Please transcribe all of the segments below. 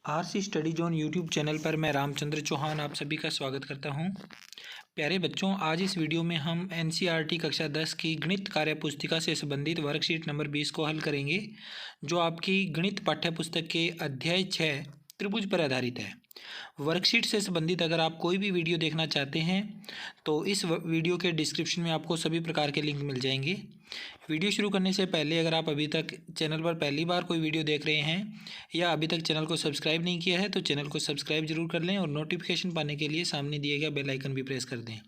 RC study zone YouTube channel पर मैं रामचंद्र चौहान आप सभी का स्वागत करता हूं। प्यारे बच्चों, आज इस वीडियो में हम एनसीईआरटी कक्षा 10 की गणित कार्य पुस्तिका से संबंधित वर्कशीट नंबर 20 को हल करेंगे, जो आपकी गणित पाठ्य पुस्तक के अध्याय 6 त्रिभुज पर आधारित है। वर्कशीट से संबंधित अगर आप कोई भी वीडियो देखना चाहते हैं तो इस वीडियो के डिस्क्रिप्शन में आपको सभी प्रकार के लिंक मिल जाएंगे। वीडियो शुरू करने से पहले अगर आप अभी तक चैनल पर पहली बार कोई वीडियो देख रहे हैं या अभी तक चैनल को सब्सक्राइब नहीं किया है तो चैनल को सब्सक्राइब जरूर कर लें और नोटिफिकेशन पाने के लिए सामने दिए गए बेल आइकन भी प्रेस कर दें।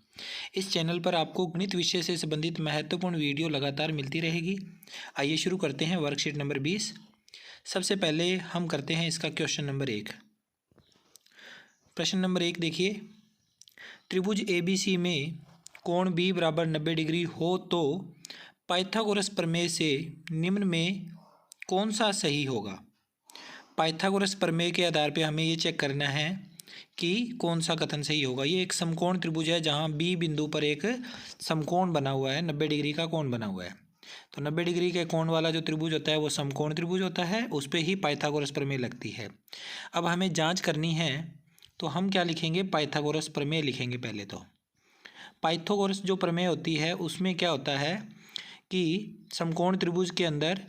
इस चैनल पर आपको गणित विषय से संबंधित महत्वपूर्ण वीडियो लगातार मिलती रहेगी। आइए शुरू करते हैं वर्कशीट नंबर 20। सबसे पहले हम करते हैं इसका क्वेश्चन नंबर 1। प्रश्न नंबर 1 देखिए, त्रिभुज ABC में कोण B बराबर 90 डिग्री हो तो पाइथागोरस प्रमेय से निम्न में कौन सा सही होगा। पाइथागोरस प्रमेय के आधार पे हमें ये चेक करना है कि कौन सा कथन सही होगा। ये एक समकोण त्रिभुज है जहाँ B बिंदु पर एक समकोण बना हुआ है, 90 डिग्री का कोण बना हुआ है। तो 90 डिग्री के कोण वाला जो त्रिभुज होता है वो समकोण त्रिभुज होता है, उस पर ही पाइथागोरस प्रमेय लगती है। अब हमें जाँच करनी है तो हम क्या लिखेंगे, पाइथागोरस प्रमेय लिखेंगे। पहले तो पाइथागोरस जो प्रमेय होती है उसमें क्या होता है कि समकोण त्रिभुज के अंदर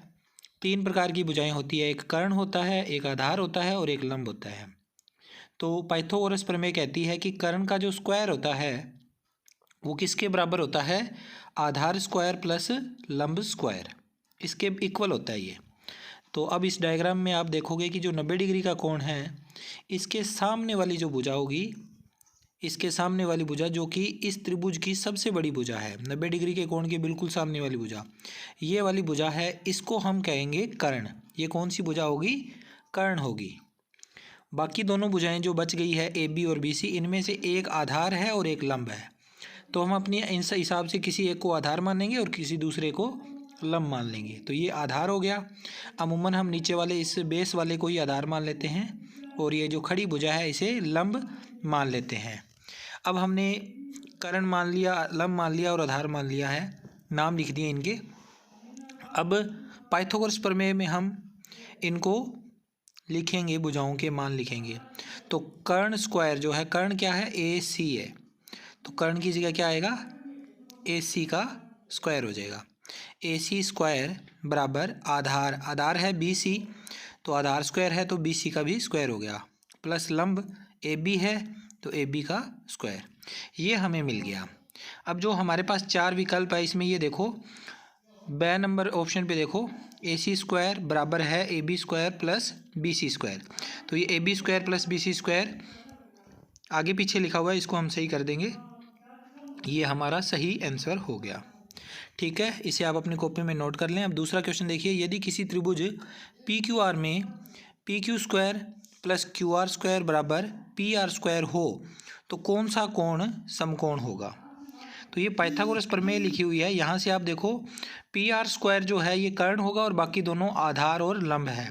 3 प्रकार की भुजाएं होती है। एक कर्ण होता है, एक आधार होता है और एक लंब होता है। तो पाइथागोरस प्रमेय कहती है कि कर्ण का जो स्क्वायर होता है वो किसके बराबर होता है, आधार स्क्वायर प्लस लंब स्क्वायर, इसके इक्वल होता है ये। तो अब इस डायग्राम में आप देखोगे कि जो 90 डिग्री का कोण है इसके सामने वाली जो भुजा होगी, इसके सामने वाली भुजा जो कि इस त्रिभुज की सबसे बड़ी भुजा है, 90 डिग्री के कोण के बिल्कुल सामने वाली भुजा, ये वाली भुजा है, इसको हम कहेंगे कर्ण। ये कौन सी भुजा होगी, कर्ण होगी। बाकी दोनों भुजाएं जो बच गई है AB और BC, इनमें से एक आधार है और एक लंब है। तो हम अपने इस हिसाब से किसी एक को आधार मानेंगे और किसी दूसरे को लंब मान लेंगे। तो ये आधार हो गया। अमूमन हम नीचे वाले इस बेस वाले को ही आधार मान लेते हैं और ये जो खड़ी भुजा है इसे लंब मान लेते हैं। अब हमने कर्ण मान लिया, लंब मान लिया और आधार मान लिया है, नाम लिख दिए इनके। अब पाइथागोरस प्रमेय में हम इनको लिखेंगे, भुजाओं के मान लिखेंगे। तो कर्ण स्क्वायर जो है, कर्ण क्या है, AC है, तो कर्ण की जगह क्या आएगा, AC का स्क्वायर हो जाएगा। AC स्क्वायर बराबर आधार, आधार है BC, तो आधार स्क्वायर है तो BC का भी स्क्वायर हो गया, प्लस लंब AB है तो AB का स्क्वायर। ये हमें मिल गया। अब जो हमारे पास 4 विकल्प है इसमें ये देखो, ब नंबर ऑप्शन पे देखो, AC स्क्वायर बराबर है AB square plus BC square. तो ये AB square plus BC square आगे पीछे लिखा हुआ है, इसको हम सही कर देंगे। ये हमारा सही आंसर हो गया। ठीक है, इसे आप अपनी कॉपी में नोट कर लें। अब दूसरा क्वेश्चन देखिए, यदि किसी त्रिभुज PQR में PQ square plus QR square बराबर PR स्क्वायर हो तो कौन सा कोण समकोण होगा। तो ये पाइथागोरस प्रमेय लिखी हुई है। यहाँ से आप देखो PR स्क्वायर जो है ये कर्ण होगा और बाकी दोनों आधार और लंब है।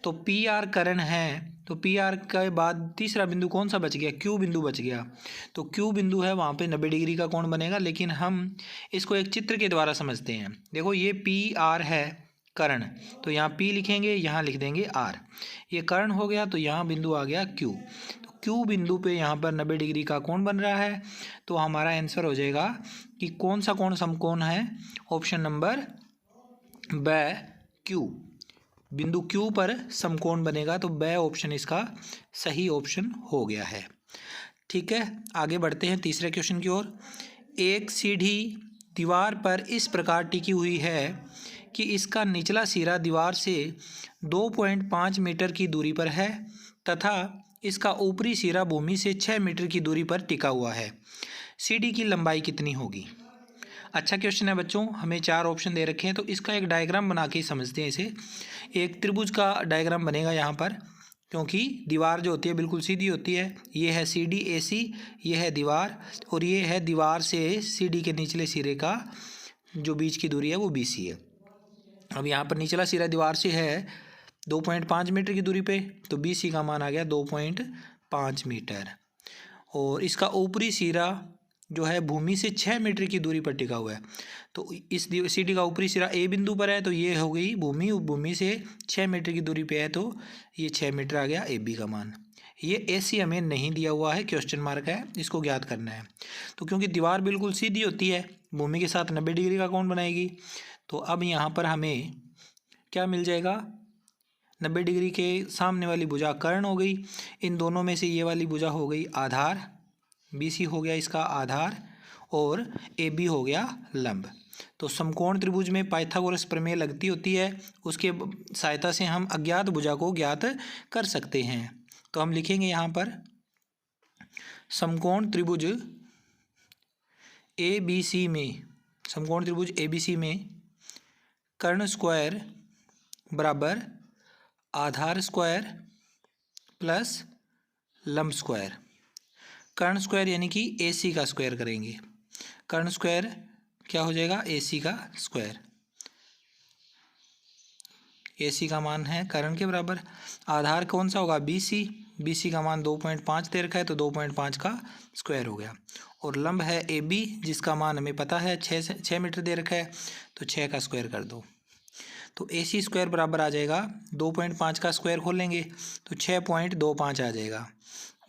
तो PR कर्ण है तो PR के बाद तीसरा बिंदु कौन सा बच गया, Q बिंदु बच गया। तो Q बिंदु है, वहाँ पे 90 डिग्री का कोण बनेगा। लेकिन हम इसको एक चित्र के द्वारा समझते हैं। देखो ये PR है कर्ण, तो यहाँ P लिखेंगे, यहाँ लिख देंगे R। ये कर्ण हो गया तो यहाँ बिंदु आ गया Q। तो Q बिंदु पे यहाँ पर 90 डिग्री का कोण बन रहा है। तो हमारा आंसर हो जाएगा कि कौन सा कोण समकोण है, ऑप्शन नंबर ब Q। बिंदु Q पर समकोण बनेगा तो ब ऑप्शन इसका सही ऑप्शन हो गया है। ठीक है, आगे बढ़ते हैं तीसरे क्वेश्चन की ओर। एक सीढ़ी दीवार पर इस प्रकार टिकी हुई है कि इसका निचला सिरा दीवार से 2.5 मीटर की दूरी पर है तथा इसका ऊपरी सिरा भूमि से 6 मीटर की दूरी पर टिका हुआ है। सीढ़ी की लंबाई कितनी होगी। अच्छा क्वेश्चन है बच्चों, हमें 4 ऑप्शन दे रखे हैं तो इसका एक डायग्राम बना के समझते हैं इसे। एक त्रिभुज का डायग्राम बनेगा यहाँ पर, क्योंकि दीवार जो होती है बिल्कुल सीधी होती है। ये है CD AC, ये है दीवार और ये है दीवार से CD के निचले सिरे का जो बीच की दूरी है वो BC है। अब यहाँ पर निचला सिरा दीवार से है 2.5 मीटर की दूरी पे, तो BC का मान आ गया 2.5 मीटर और इसका ऊपरी सिरा जो है भूमि से 6 मीटर की दूरी पर टिका हुआ है। तो इस सी डी का ऊपरी सिरा ए बिंदु पर है, तो ये हो गई भूमि, भूमि से 6 मीटर की दूरी पे है, तो ये 6 मीटर आ गया ए बी का मान। ये ए सी हमें नहीं दिया हुआ है, क्वेश्चन मार्क है, इसको ज्ञात करना है। तो क्योंकि दीवार बिल्कुल सीधी होती है, भूमि के साथ 90 डिग्री का कोण बनाएगी, तो अब यहाँ पर हमें क्या मिल जाएगा, 90 डिग्री के सामने वाली भुजा कर्ण हो गई, इन दोनों में से ये वाली भुजा हो गई आधार, बी सी हो गया इसका आधार, और ए बी हो गया लंब। तो समकोण त्रिभुज में पाइथागोरस प्रमेय लगती होती है, उसके सहायता से हम अज्ञात भुजा को ज्ञात कर सकते हैं। तो हम लिखेंगे यहाँ पर समकोण त्रिभुज ए बी सी में, समकोण त्रिभुज ए बी सी में कर्ण स्क्वायर बराबर आधार स्क्वायर प्लस लंब स्क्वायर। कर्ण स्क्वायर यानी कि ए सी का स्क्वायर करेंगे, कर्ण स्क्वायर क्या हो जाएगा, ए सी का स्क्वायर। ए सी का मान है कर्ण के बराबर, आधार कौन सा होगा, बी सी, बी सी का मान 2.5 दे रखा है, तो 2.5 का स्क्वायर हो गया। और लंब है ए बी, जिसका मान हमें पता है 6 मीटर दे रखा है, तो 6 का स्क्वायर कर दो। तो ए सी स्क्वायर बराबर आ जाएगा, 2.5 का स्क्वायर खोलेंगे तो 6.25 आ जाएगा,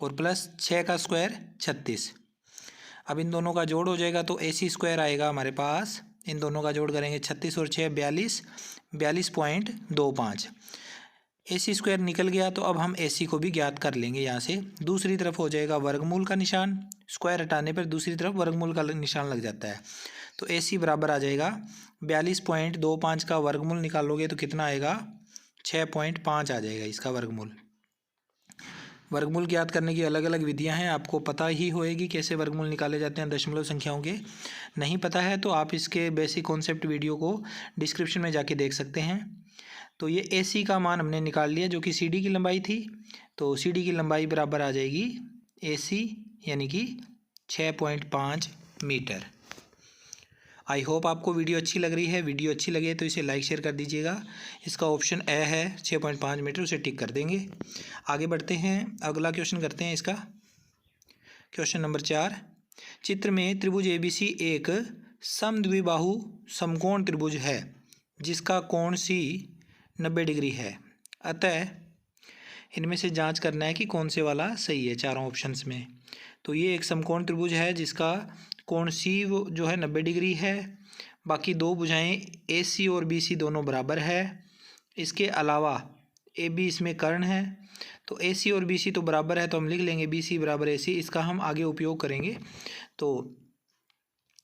और प्लस 6 का स्क्वायर 36। अब इन दोनों का जोड़ हो जाएगा, तो ए सी स्क्वायर आएगा हमारे पास, इन दोनों का जोड़ करेंगे 36 और 6 42, 42.25। ए सी स्क्वायर निकल गया, तो अब हम ए सी को भी ज्ञात कर लेंगे। यहाँ से दूसरी तरफ हो जाएगा वर्गमूल का निशान, स्क्वायर हटाने पर दूसरी तरफ वर्गमूल का निशान लग जाता है। तो ए सी बराबर आ जाएगा 42.25 का वर्गमूल निकालोगे तो कितना आएगा, 6.5 आ जाएगा इसका वर्गमूल। वर्गमूल ज्ञात करने की अलग अलग विधियां हैं, आपको पता ही होएगी कैसे वर्गमूल निकाले जाते हैं दशमलव संख्याओं के। नहीं पता है तो आप इसके बेसिक कॉन्सेप्ट वीडियो को डिस्क्रिप्शन में जाके देख सकते हैं। तो ये ए सी का मान हमने निकाल लिया, जो कि सी डी की लंबाई थी। तो सी डी की लंबाई बराबर आ जाएगी ए सी यानी कि 6.5 मीटर। आई होप आपको वीडियो अच्छी लग रही है। वीडियो अच्छी लगे तो इसे लाइक शेयर कर दीजिएगा। इसका ऑप्शन ए है 6.5 मीटर, उसे टिक कर देंगे। आगे बढ़ते हैं, अगला क्वेश्चन करते हैं इसका। क्वेश्चन नंबर 4, चित्र में त्रिभुज ए बी सी एक समद्विबाहु समकोण त्रिभुज है जिसका कोण सी 90 डिग्री है। अतः इनमें से जांच करना है कि कौन से वाला सही है चारों ऑप्शंस में। तो ये एक समकोण त्रिभुज है जिसका कोण सी जो है 90 डिग्री है। बाकी दो भुजाएं ए सी और बी सी दोनों बराबर है। इसके अलावा ए बी इसमें कर्ण है, तो ए सी और बी सी तो बराबर है, तो हम लिख लेंगे बी सी बराबर ए सी। इसका हम आगे उपयोग करेंगे, तो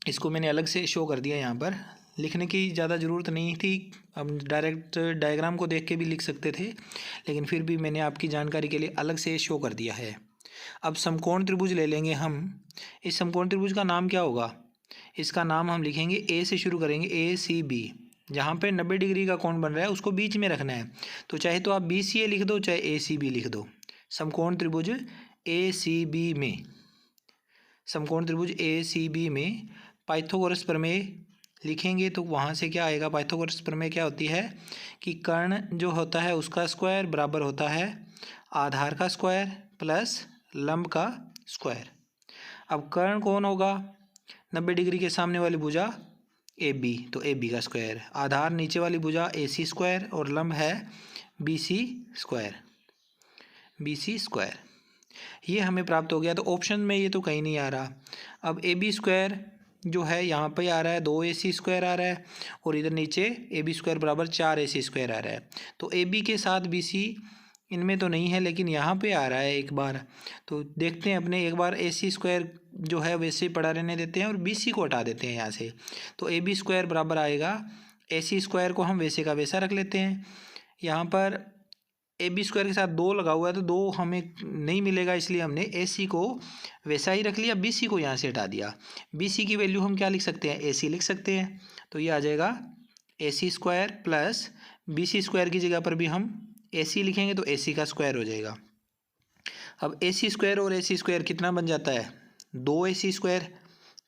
इसको मैंने अलग से शो कर दिया। यहाँ पर लिखने की ज़्यादा ज़रूरत नहीं थी, हम डायरेक्ट डायग्राम को देख के भी लिख सकते थे, लेकिन फिर भी मैंने आपकी जानकारी के लिए अलग से शो कर दिया है। अब समकोण त्रिभुज ले लेंगे हम। इस समकोण त्रिभुज का नाम क्या होगा, इसका नाम हम लिखेंगे ए से शुरू करेंगे, ए सी बी। जहाँ पे 90 डिग्री का कोण बन रहा है उसको बीच में रखना है, तो चाहे तो आप बी सी ए लिख दो, चाहे ए सी बी लिख दो। समकोण त्रिभुज ए सी बी में, समकोण त्रिभुज ए सी बी में पाइथागोरस प्रमेय लिखेंगे तो वहाँ से क्या आएगा, पाइथागोरस प्रमेय क्या होती है कि कर्ण जो होता है उसका स्क्वायर बराबर होता है आधार का स्क्वायर प्लस लंब का स्क्वायर। अब कर्ण कौन होगा, 90 डिग्री के सामने वाली भुजा ए बी, तो ए बी का स्क्वायर। आधार नीचे वाली भुजा ए सी स्क्वायर, और लंब है B C square, B C square. ये हमें प्राप्त हो गया। तो ऑप्शन में ये तो कहीं नहीं आ रहा। अब ए बी स्क्वायर जो है यहाँ पे आ रहा है 2 ए सी स्क्वायर आ रहा है, और इधर नीचे ए बी स्क्वायर बराबर 4 ए सी स्क्वायर आ रहा है। तो ए बी के साथ बी सी इनमें तो नहीं है, लेकिन यहाँ पे आ रहा है एक बार। तो देखते हैं अपने, एक बार ए सी स्क्वायर जो है वैसे ही पड़ा रहने देते हैं और बी सी को हटा देते हैं यहाँ से। तो ए बी स्क्वायर बराबर आएगा, ए सी स्क्वायर को हम वैसे का वैसा रख लेते हैं। यहाँ पर ए बी स्क्वायर के साथ 2 लगा हुआ है, तो 2 हमें नहीं मिलेगा, इसलिए हमने ए सी को वैसा ही रख लिया, बी सी को यहाँ से हटा दिया। बी सी की वैल्यू हम क्या लिख सकते हैं, ए सी लिख सकते हैं। तो ये आ जाएगा A C square plus B C square की जगह पर भी हम ए सी लिखेंगे तो ए सी का स्क्वायर हो जाएगा। अब ए सी स्क्वायर और ए सी स्क्वायर कितना बन जाता है, 2 ए सी स्क्वायर।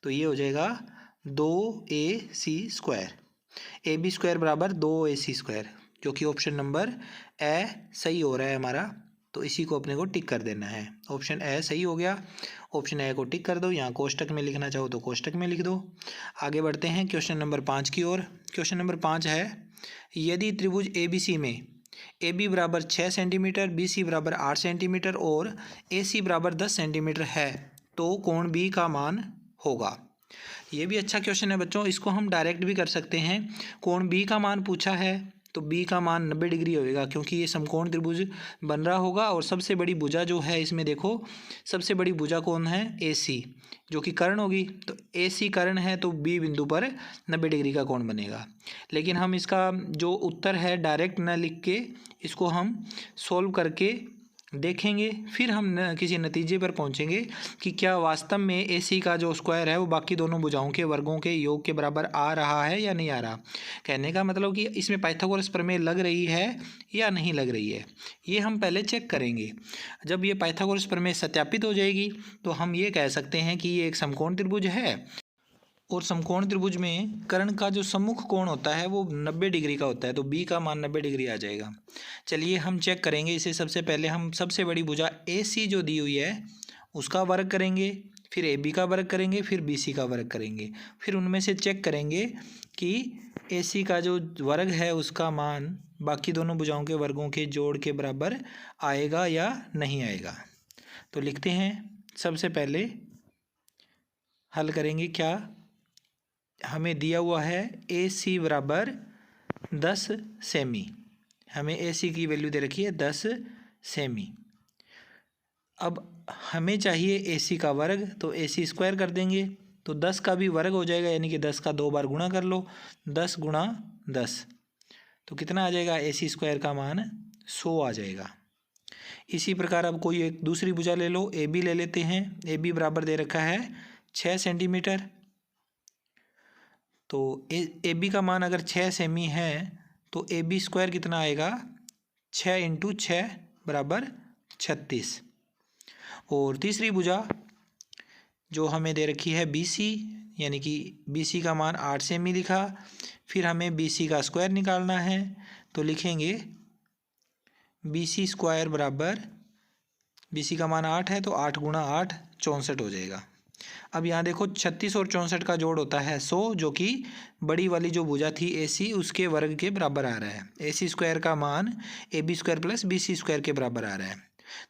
तो ये हो जाएगा 2 ए C square. A B square बराबर 2 ए सी स्क्वायर, जो कि ऑप्शन नंबर ए सही हो रहा है हमारा। तो इसी को अपने को टिक कर देना है। ऑप्शन ए सही हो गया। ऑप्शन ए को टिक कर दो। यहाँ कोष्टक में लिखना चाहो तो कोष्टक में लिख दो। आगे बढ़ते हैं क्वेश्चन नंबर 5 की ओर। क्वेश्चन नंबर 5 है, यदि त्रिभुज ABC में AB बराबर 6 सेंटीमीटर, BC बराबर 8 सेंटीमीटर और AC बराबर 10 सेंटीमीटर है तो कोण B का मान होगा। ये भी अच्छा क्वेश्चन है बच्चों, इसको हम डायरेक्ट भी कर सकते हैं। कोण B का मान पूछा है तो B का मान 90 डिग्री होएगा, क्योंकि ये समकोण त्रिभुज बन रहा होगा। और सबसे बड़ी भुजा जो है इसमें देखो, सबसे बड़ी भुजा कौन है? AC, जो कि कर्ण होगी। तो AC कर्ण है तो B बिंदु पर 90 डिग्री का कोण बनेगा। लेकिन हम इसका जो उत्तर है डायरेक्ट न लिख के इसको हम सोल्व करके देखेंगे, फिर हम किसी नतीजे पर पहुंचेंगे कि क्या वास्तव में AC का जो स्क्वायर है वो बाकी दोनों भुजाओं के वर्गों के योग के बराबर आ रहा है या नहीं आ रहा। कहने का मतलब कि इसमें पाइथागोरस प्रमेय लग रही है या नहीं लग रही है, ये हम पहले चेक करेंगे। जब ये पाइथागोरस प्रमेय सत्यापित हो जाएगी तो हम ये कह सकते हैं कि ये एक समकोण त्रिभुज है। और समकोण त्रिभुज में कर्ण का जो सम्मुख कोण होता है वो 90 डिग्री का होता है, तो B का मान 90 डिग्री आ जाएगा। चलिए हम चेक करेंगे इसे। सबसे पहले हम सबसे बड़ी भुजा AC जो दी हुई है उसका वर्ग करेंगे, फिर AB का वर्ग करेंगे, फिर BC का वर्ग करेंगे। फिर उनमें से चेक करेंगे कि AC का जो वर्ग है उसका मान बाकी दोनों भुजाओं के वर्गों के जोड़ के बराबर आएगा या नहीं आएगा। तो लिखते हैं, सबसे पहले हल करेंगे। क्या हमें दिया हुआ है? AC बराबर 10 सेमी। हमें AC की वैल्यू दे रखी है 10 सेमी। अब हमें चाहिए AC का वर्ग, तो AC स्क्वायर कर देंगे तो 10 का भी वर्ग हो जाएगा, यानी कि 10 का 2 बार गुणा कर लो। 10 गुणा 10 तो कितना आ जाएगा? AC स्क्वायर का मान 100 आ जाएगा। इसी प्रकार अब कोई एक दूसरी भुजा ले लो, AB ले लेते हैं। AB बराबर दे रखा है 6 सेंटीमीटर। तो AB का मान अगर 6 सेमी है तो AB स्क्वायर कितना आएगा? 6 इंटू 6 बराबर 36। और तीसरी भुजा जो हमें दे रखी है BC, यानी कि BC का मान 8 सेमी लिखा। फिर हमें BC का स्क्वायर निकालना है, तो लिखेंगे BC स्क्वायर बराबर, BC का मान 8 है तो 8 गुणा 8 64 हो जाएगा। अब यहाँ देखो 36 और 64 का जोड़ होता है 100, जो कि बड़ी वाली जो भुजा थी AC उसके वर्ग के बराबर आ रहा है। AC स्क्वायर का मान AB square plus BC square के बराबर आ रहा है।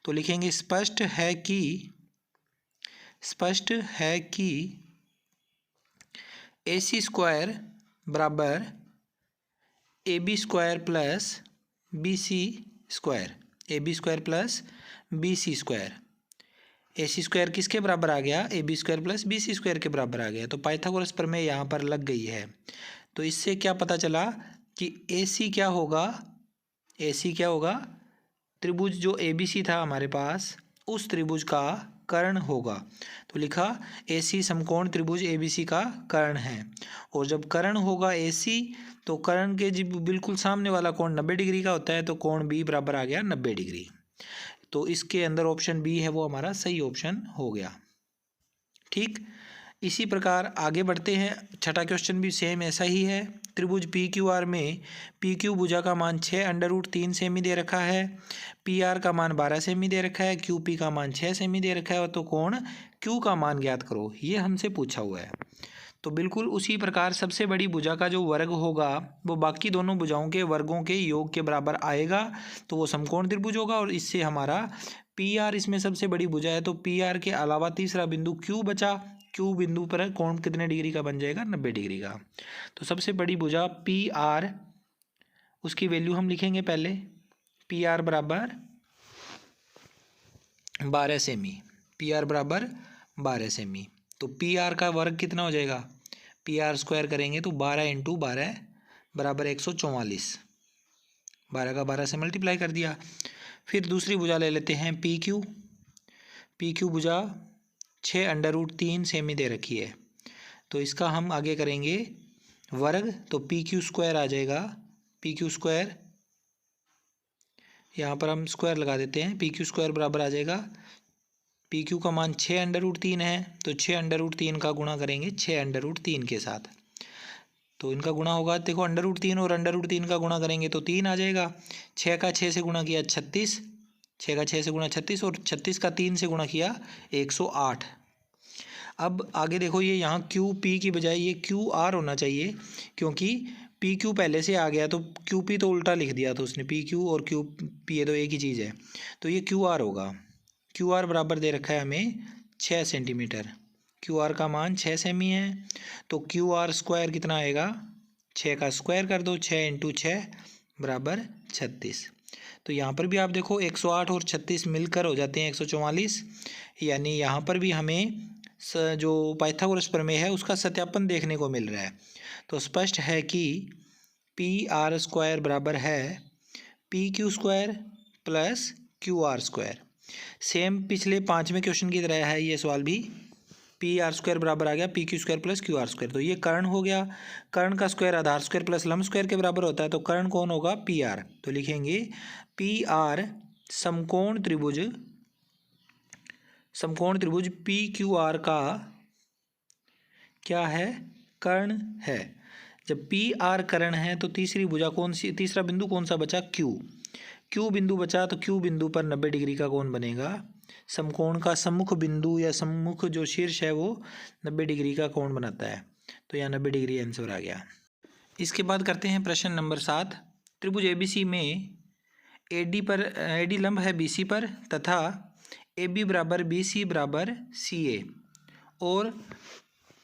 तो लिखेंगे स्पष्ट है कि AC स्क्वायर बराबर AB square plus BC square, AB square plus BC square. AC square किसके बराबर आ गया? AB square plus BC square के बराबर आ गया। तो पाइथागोरस प्रमेय यहाँ पर लग गई है। तो इससे क्या पता चला कि AC क्या होगा? AC क्या होगा? त्रिभुज जो ABC था हमारे पास, उस त्रिभुज का कर्ण होगा। तो लिखा AC समकोण त्रिभुज ABC का कर्ण है। और जब कर्ण होगा AC तो कर्ण के जी बिल्कुल सामने वाला कोण 90 डिग्री का होता है, तो कोण B बराबर आ गया 90 डिग्री। तो इसके अंदर ऑप्शन B है वो हमारा सही ऑप्शन हो गया। ठीक, इसी प्रकार आगे बढ़ते हैं। छठा क्वेश्चन भी सेम ऐसा ही है। त्रिभुज PQR में PQ भुजा का मान 6√3 सेमी दे रखा है, PR का मान 12 सेमी दे रखा है, QP का मान 6 सेमी दे रखा है, तो कोण Q का मान ज्ञात करो, ये हमसे पूछा हुआ है। तो बिल्कुल उसी प्रकार सबसे बड़ी भुजा का जो वर्ग होगा वो बाकी दोनों भुजाओं के वर्गों के योग के बराबर आएगा, तो वो समकोण त्रिभुज होगा। और इससे हमारा PR इसमें सबसे बड़ी भुजा है, तो PR के अलावा तीसरा बिंदु Q बचा। Q बिंदु पर कोण कितने डिग्री का बन जाएगा? 90 डिग्री का। तो सबसे बड़ी भुजा PR, उसकी वैल्यू हम लिखेंगे पहले। PR बराबर 12 सेमी, PR बराबर 12 सेमी। तो PR का वर्ग कितना हो जाएगा? PR स्क्वायर करेंगे तो 12 इंटू 12 बराबर 144। 12 का 12 से मल्टीप्लाई कर दिया। फिर दूसरी भुजा ले लेते हैं PQ भुजा 6√3 सेमी दे रखी है, तो इसका हम आगे करेंगे वर्ग, तो PQ स्क्वायर आ जाएगा। PQ स्क्वायर यहाँ पर हम स्क्वायर लगा देते हैं। PQ स्क्वायर बराबर आ जाएगा, PQ का मान 6√3 है, तो 6√3 का गुणा करेंगे 6√3 के साथ, तो इनका गुणा होगा। देखो √3 और √3 का गुणा करेंगे तो 3 आ जाएगा। 6 का 6 से गुणा किया 36, 6 का 6 से गुणा 36 और 36 का 3 से गुणा किया 108। अब आगे देखो, ये यहाँ क्यू पी की बजाय ये क्यू आर होना चाहिए, क्योंकि पी क्यू पहले से आ गया तो क्यू पी तो उल्टा लिख दिया था उसने। पी क्यू और क्यू पी ये तो एक ही चीज़ है, तो ये क्यू आर होगा। क्यू आर बराबर दे रखा है हमें 6 सेंटीमीटर। क्यू आर का मान 6 सेमी है, तो क्यू आर स्क्वायर कितना आएगा, 6 का स्क्वायर कर दो, 6 इंटू 6 बराबर 36। तो यहाँ पर भी आप देखो 108 और 36 मिलकर हो जाते हैं 144, यानी यहाँ पर भी हमें जो पाइथागोरस प्रमेय है उसका सत्यापन देखने को मिल रहा है। तो स्पष्ट है कि पी आर स्क्वायर बराबर है P Q square plus Q R square. Same पिछले 5वें क्वेश्चन की तरह है ये सवाल भी। पी आर स्क्वायर बराबर आ गया P Q square plus Q R square. तो ये कर्ण हो गया, कर्ण का स्क्वायर आधार स्क्वायर प्लस लंब स्क्वायर के बराबर होता है, तो कर्ण कौन होगा, पी आर। तो लिखेंगे पी आर समकोण त्रिभुज पी क्यू आर का क्या है, कर्ण है। जब पी आर कर्ण है तो तीसरी भुजा कौन सी, तीसरा बिंदु कौन सा बचा, क्यू। क्यू बिंदु बचा, तो क्यू बिंदु पर 90 डिग्री का कोण बनेगा। समकोण का सम्मुख बिंदु या सम्मुख जो शीर्ष है वो 90 डिग्री का कोण बनाता है। तो यहाँ 90 डिग्री आंसर आ गया। इसके बाद करते हैं प्रश्न नंबर 7। त्रिभुज एबीसी में एडी लंब है बीसी पर तथा AB बराबर BC बराबर CA, और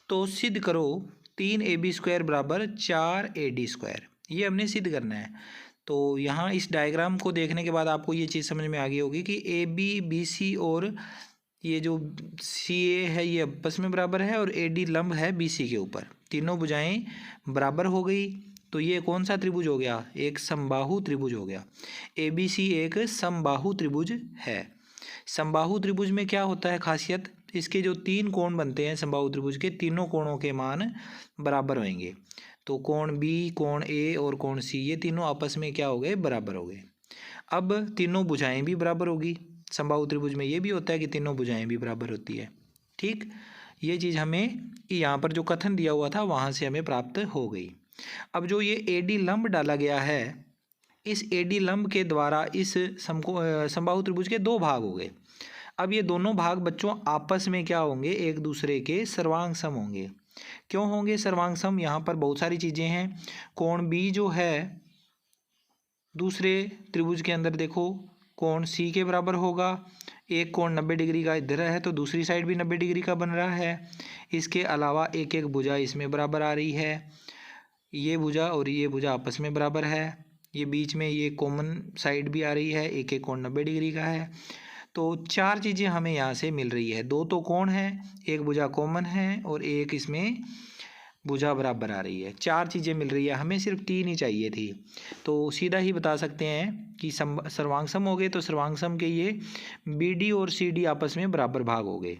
तो सिद्ध करो 3AB स्क्वायर बराबर 4AD स्क्वायर। ये हमने सिद्ध करना है। तो यहाँ इस डायग्राम को देखने के बाद आपको ये चीज़ समझ में आ गई होगी कि AB BC और ये जो CA है ये आपस में बराबर है, और AD लंब है BC के ऊपर, तीनों भुजाएं बराबर हो गई। तो ये कौन सा त्रिभुज हो गया, एक समबाहु त्रिभुज हो गया। ABC एक समबाहु त्रिभुज है। समबाहु त्रिभुज में क्या होता है खासियत, इसके जो 3 कोण बनते हैं समबाहु त्रिभुज के, तीनों कोणों के मान बराबर होंगे। तो कोण B, कोण A और कोण C ये तीनों आपस में क्या हो गए, बराबर हो गए। अब तीनों भुजाएं भी बराबर होगी। समबाहु त्रिभुज में ये भी होता है कि तीनों भुजाएं भी बराबर होती है। ठीक, ये चीज़ हमें यहाँ पर जो कथन दिया हुआ था वहाँ से हमें प्राप्त हो गई। अब जो ये AD लंब डाला गया है, इस AD लंब के द्वारा इस समबाहु त्रिभुज के 2 भाग हो गए। अब ये दोनों भाग बच्चों आपस में क्या होंगे, एक दूसरे के सर्वांग सम होंगे। क्यों होंगे सर्वांग सम, यहाँ पर बहुत सारी चीज़ें हैं। कोण B जो है दूसरे त्रिभुज के अंदर देखो कोण C के बराबर होगा। एक कोण 90 डिग्री का इधर है तो दूसरी साइड भी 90 डिग्री का बन रहा है। इसके अलावा एक एक भुजा इसमें बराबर आ रही है, ये भुजा और ये भुजा आपस में बराबर है। ये बीच में ये कॉमन साइड भी आ रही है, एक एक कोण 90 डिग्री का है। तो 4 चीज़ें हमें यहाँ से मिल रही है। 2 तो कोण है, एक भुजा कॉमन है और एक इसमें भुजा बराबर आ रही है। 4 चीज़ें मिल रही है, हमें सिर्फ 3 ही चाहिए थी। तो सीधा ही बता सकते हैं कि सर्वांग सम हो गए, तो सर्वांग सम के ये BD और CD आपस में बराबर भाग हो गए।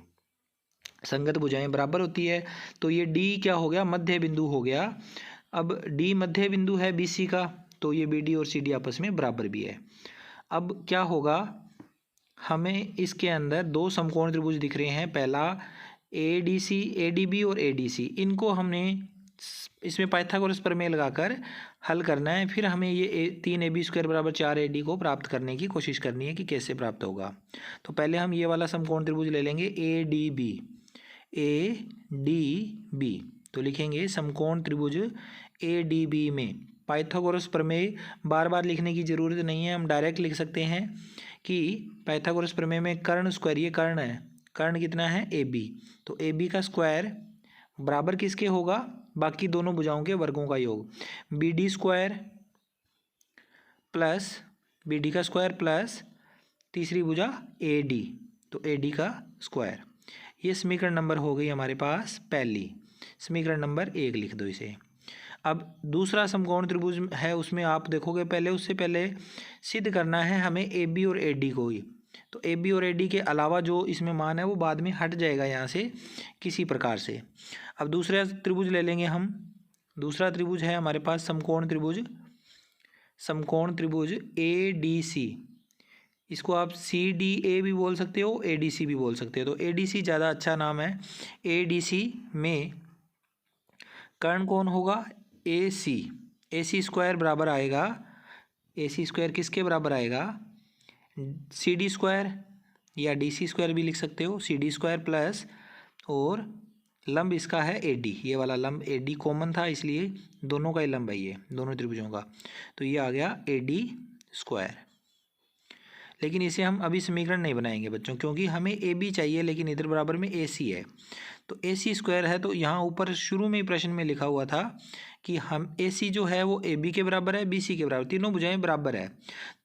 संगत भुजाएं बराबर होती है, तो ये D क्या हो गया, मध्य बिंदु हो गया। अब D मध्य बिंदु है BC का, तो ये BD और CD आपस में बराबर भी है। अब क्या होगा, हमें इसके अंदर 2 समकोण त्रिभुज दिख रहे हैं। पहला ADC, ADB और ADC, इनको हमने इसमें पाइथागोरस प्रमेय लगाकर हल करना है। फिर हमें ये 3AB स्क्वायर बराबर 4AD को प्राप्त करने की कोशिश करनी है कि कैसे प्राप्त होगा। तो पहले हम ये वाला समकोण त्रिभुज ले लेंगे ADB। तो लिखेंगे समकोण त्रिभुज ADB में पाइथागोरस प्रमेय बार बार लिखने की ज़रूरत नहीं है, हम डायरेक्ट लिख सकते हैं कि पाइथागोरस प्रमेय में कर्ण स्क्वायर, ये कर्ण है, कर्ण कितना है AB, तो AB का स्क्वायर बराबर किसके होगा, बाकी दोनों भुजाओं के वर्गों का योग। BD स्क्वायर प्लस BD का स्क्वायर प्लस तीसरी भुजा AD, तो AD का स्क्वायर। ये समीकरण नंबर हो गई हमारे पास पहली। समीकरण नंबर 1 लिख दो इसे। अब दूसरा समकोण त्रिभुज है, उसमें आप देखोगे पहले, उससे पहले सिद्ध करना है हमें AB और AD को ही। तो AB और AD के अलावा जो इसमें मान है वो बाद में हट जाएगा यहाँ से किसी प्रकार से। अब दूसरा त्रिभुज ले लेंगे हम। दूसरा त्रिभुज है हमारे पास समकोण त्रिभुज ADC। इसको आप CDA भी बोल सकते हो, ADC भी बोल सकते हो। तो ADC ज़्यादा अच्छा नाम है। ADC में कर्ण कौन होगा, AC स्क्वायर बराबर आएगा, AC स्क्वायर किसके बराबर आएगा, सी डी स्क्वायर या डी सी स्क्वायर भी लिख सकते हो, सी डी स्क्वायर प्लस और लंब इसका है ए डी, ये वाला लंब ए डी कॉमन था इसलिए दोनों का ही लंब है ये दोनों त्रिभुजों का, तो ये आ गया ए डी स्क्वायर। लेकिन इसे हम अभी समीकरण नहीं बनाएंगे बच्चों, क्योंकि हमें ए बी चाहिए लेकिन इधर बराबर में ए सी है, तो ए सी स्क्वायर है। तो यहाँ ऊपर शुरू में ही प्रश्न में लिखा हुआ था कि हम ए सी जो है वो ए बी के बराबर है, बी सी के बराबर, तीनों भुजाएं बराबर है।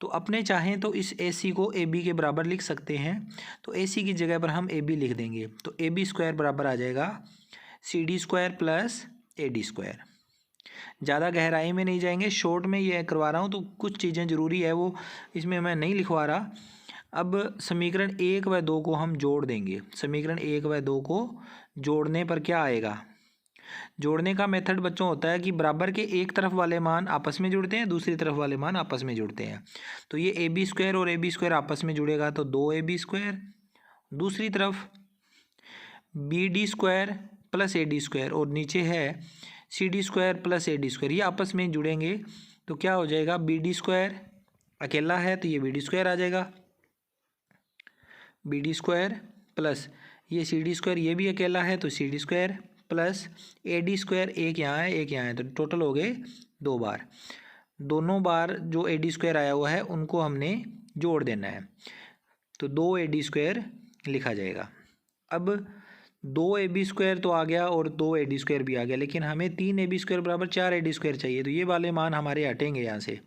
तो अपने चाहें तो इस ए सी को ए बी के बराबर लिख सकते हैं, तो ए सी की जगह पर हम ए बी लिख देंगे, तो ए बी स्क्वायर बराबर आ जाएगा C D square plus A D square. ज़्यादा गहराई में नहीं जाएंगे, शॉर्ट में ये करवा रहा हूँ, तो कुछ चीज़ें ज़रूरी है वो इसमें मैं नहीं लिखवा रहा। अब समीकरण 1 व 2 को हम जोड़ देंगे। समीकरण 1 व 2 को जोड़ने पर क्या आएगा? जोड़ने का मेथड बच्चों होता है कि बराबर के एक तरफ वाले मान आपस में जुड़ते हैं, दूसरी तरफ वाले मान आपस में जुड़ते हैं। तो ये ए बी स्क्वायर और ए बी स्क्वायर आपस में जुड़ेगा तो 2 ए बी स्क्वायर, दूसरी तरफ B D square plus A D square और नीचे है C D square plus A D square, ये आपस में जुड़ेंगे तो क्या हो जाएगा? बी डी स्क्वायर अकेला है तो ये बी डी स्क्वायर आ जाएगा, बी डी स्क्वायर प्लस ये सी डी स्क्वायर, ये भी अकेला है तो C D square plus A D square, एक यहाँ है एक यहाँ है, तो टोटल हो गए 2 बार। दोनों बार जो ए डी स्क्वायर आया हुआ है उनको हमने जोड़ देना है, तो 2 ए डी स्क्वायर लिखा जाएगा। अब 2 ए बी स्क्वायर तो आ गया और 2 ए डी स्क्वायर भी आ गया, लेकिन हमें 3 ए बी स्क्वायर बराबर 4 ए डी स्क्वायर चाहिए, तो ये वाले मान हमारे हटेंगे यहाँ से।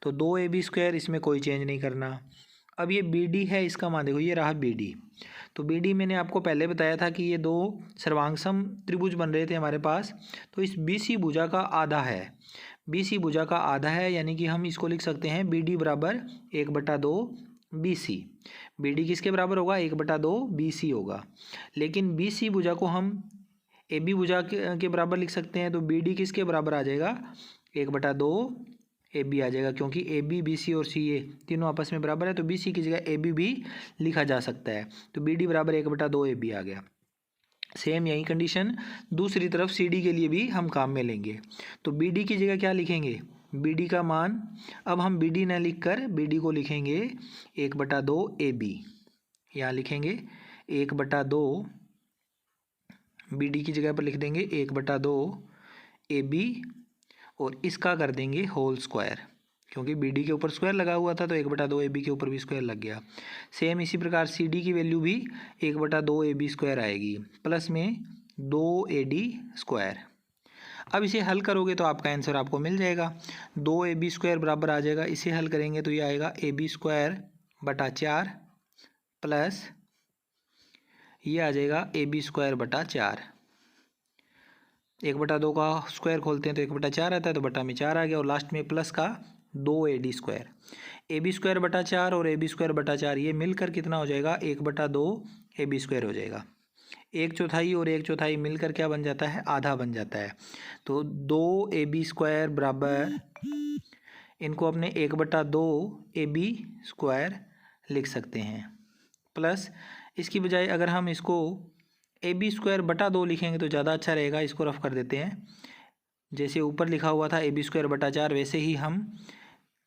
तो 2 ए बी स्क्वायर, इसमें कोई चेंज नहीं करना। अब ये बी डी है, इसका मान देखो, ये रहा बी डी। तो बी डी मैंने आपको पहले बताया था कि ये 2 सर्वांगसम त्रिभुज बन रहे थे हमारे पास, तो इस बी सी भुजा का आधा है, बी सी भुजा का आधा है, यानी कि हम इसको लिख सकते हैं बी डी बराबर 1/2 बी सी। बी डी किसके बराबर होगा? 1/2 बी सी होगा। लेकिन बी सी भुजा को हम ए बी भुजा के बराबर लिख सकते हैं, तो बी डी किसके बराबर आ जाएगा? 1/2 ए बी आ जाएगा, क्योंकि ए बी, बी सी और सी ए तीनों आपस में बराबर है, तो बी सी की जगह ए बी भी लिखा जा सकता है, तो बी डी बराबर 1/2 ए बी आ गया। सेम यही कंडीशन दूसरी तरफ सी डी के लिए भी हम काम में लेंगे। तो बी डी की जगह क्या लिखेंगे? बी डी का मान, अब हम बी डी न लिख कर बी डी को लिखेंगे 1/2 ए बी, यहाँ लिखेंगे 1/2, बी डी की जगह पर लिख देंगे 1/2 ए बी और इसका कर देंगे होल स्क्वायर, क्योंकि बी डी के ऊपर स्क्वायर लगा हुआ था तो 1/2 ए बी के ऊपर भी स्क्वायर लग गया। सेम इसी प्रकार सी डी की वैल्यू भी 1/2 ए बी स्क्वायर आएगी, प्लस में 2 ए डी स्क्वायर। अब इसे हल करोगे तो आपका आंसर आपको मिल जाएगा, 2 ए बी स्क्वायर बराबर आ जाएगा। इसे हल करेंगे तो ये आएगा ए बी स्क्वायर बटा 4 प्लस ये आ जाएगा ए बी स्क्वायर बटा 4। 1/2 का स्क्वायर खोलते हैं तो 1/4 आता है, तो बटा में 4 आ गया, और लास्ट में प्लस का 2 A D square. A B square बटा 4 और ए बी स्क्वायर बटा 4 ये मिलकर कितना हो जाएगा? 1/2 ए बी स्क्वायर हो जाएगा। 1/4 और 1/4 मिलकर क्या बन जाता है? आधा बन जाता है। तो 2 ए बी स्क्वायर बराबर, इनको अपने 1/2 ए बी स्क्वायर लिख सकते हैं, प्लस इसकी बजाय अगर हम इसको ए बी स्क्वायर बटा 2 लिखेंगे तो ज़्यादा अच्छा रहेगा, इसको रफ कर देते हैं। जैसे ऊपर लिखा हुआ था ए बी स्क्वायर बटा 4, वैसे ही हम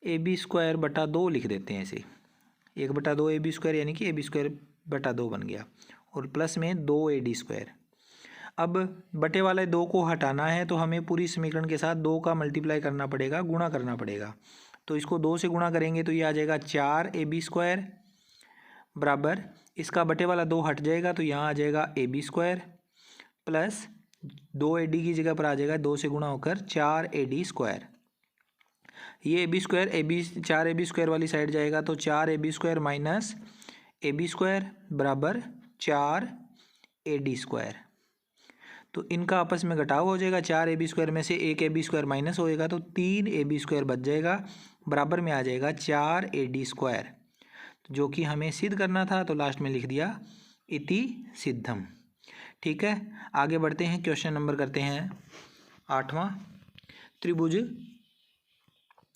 ए बी स्क्वायर बटा 2 लिख देते हैं ऐसे, 1/2 ए बी स्क्वायर, यानी कि ए बी स्क्वायर बटा 2 बन गया, और प्लस में 2 ए डी स्क्वायर। अब बटे वाले 2 को हटाना है तो हमें पूरी समीकरण के साथ 2 का मल्टीप्लाई करना पड़ेगा, गुणा करना पड़ेगा। तो इसको 2 से गुणा करेंगे तो ये आ जाएगा 4 ए बी स्क्वायर बराबर, इसका बटे वाला 2 हट जाएगा तो यहाँ आ जाएगा A B square plus 2 A D की जगह पर आ जाएगा 2 से गुणा होकर 4 ए डी स्क्वायर। ये A B square, A B 4 A B square वाली साइड जाएगा तो 4 A B square minus A B square बराबर 4 ए डी स्क्वायर। तो इनका आपस में घटाव हो जाएगा, 4 ए बी स्क्वायर में से 1 ए बी स्क्वायर माइनस होएगा तो 3 ए बी स्क्वायर बच जाएगा, बराबर में आ जाएगा 4 ए डी स्क्वायर, जो कि हमें सिद्ध करना था, तो लास्ट में लिख दिया इति सिद्धम। ठीक है, आगे बढ़ते हैं, क्वेश्चन नंबर करते हैं 8वां। त्रिभुज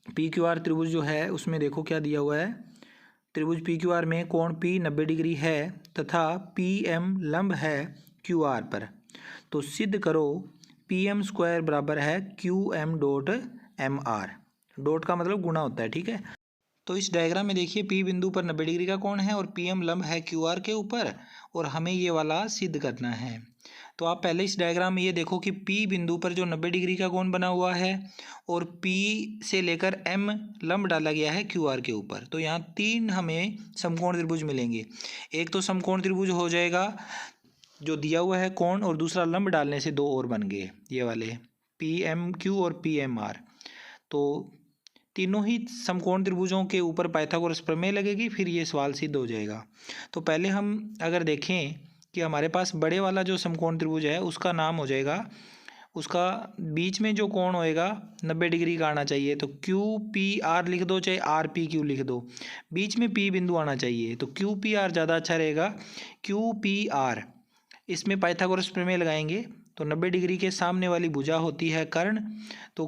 पी क्यू आर त्रिभुज जो है उसमें देखो क्या दिया हुआ है। त्रिभुज पी क्यू आर में कोण पी 90 डिग्री है तथा पी एम लंब है क्यू आर पर, तो सिद्ध करो पी एम स्क्वायर बराबर है Q M dot M R. Dot का मतलब गुणा होता है, ठीक है। तो इस डायग्राम में देखिए पी बिंदु पर 90 डिग्री का कोण है और पी एम लंब है क्यू आर के ऊपर और हमें ये वाला सिद्ध करना है। तो आप पहले इस डायग्राम में ये देखो कि पी बिंदु पर जो 90 डिग्री का कोण बना हुआ है और पी से लेकर एम लंब डाला गया है क्यू आर के ऊपर। तो यहाँ 3 हमें समकोण त्रिभुज मिलेंगे। एक तो समकोण त्रिभुज हो जाएगा जो दिया हुआ है कोण, और दूसरा लंब डालने से 2 और बन गए ये वाले पी एम क्यू और पी एम आर। तो तीनों ही समकोण त्रिभुजों के ऊपर पाइथागोरस प्रमेय लगेगी, फिर ये सवाल सिद्ध हो जाएगा। तो पहले हम अगर देखें कि हमारे पास बड़े वाला जो समकोण त्रिभुज है उसका नाम हो जाएगा, उसका बीच में जो कोण होएगा 90 डिग्री का आना चाहिए। तो क्यू पी आर लिख दो, चाहे आर पी क्यू लिख दो, बीच में पी बिंदु आना चाहिए। तो क्यू पी आर ज़्यादा अच्छा रहेगा, क्यू पी आर। इसमें पाइथागोरस प्रमेय लगाएंगे तो 90 डिग्री के सामने वाली भुजा होती है कर्ण। तो